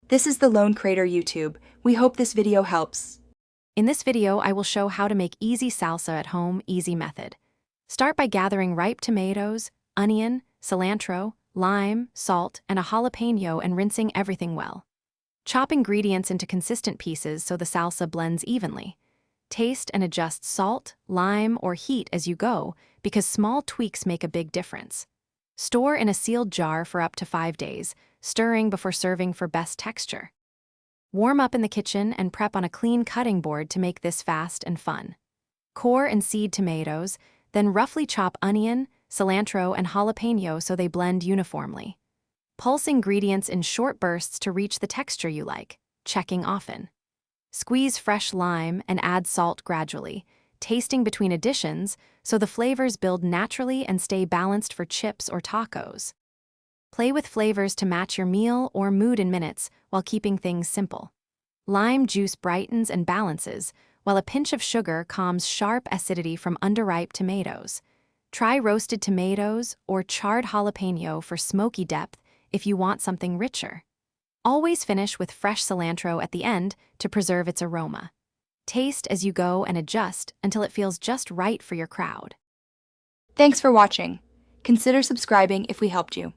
This is the Lone Crater YouTube. We hope this video helps. In this video, I will show how to make easy salsa at home, easy method. Start by gathering ripe tomatoes, onion, cilantro, lime, salt, and a jalapeno and rinsing everything well. Chop ingredients into consistent pieces so the salsa blends evenly. Taste and adjust salt, lime, or heat as you go because small tweaks make a big difference. Store in a sealed jar for up to 5 days, stirring before serving for best texture. Warm up in the kitchen and prep on a clean cutting board to make this fast and fun. Core and seed tomatoes, then roughly chop onion, cilantro, and jalapeno so they blend uniformly. Pulse ingredients in short bursts to reach the texture you like, checking often. Squeeze fresh lime and add salt gradually, tasting between additions so the flavors build naturally and stay balanced for chips or tacos. Play with flavors to match your meal or mood in minutes while keeping things simple. Lime juice brightens and balances, while a pinch of sugar calms sharp acidity from underripe tomatoes. Try roasted tomatoes or charred jalapeno for smoky depth if you want something richer. Always finish with fresh cilantro at the end to preserve its aroma. Taste as you go and adjust until it feels just right for your crowd. Thanks for watching. Consider subscribing if we helped you.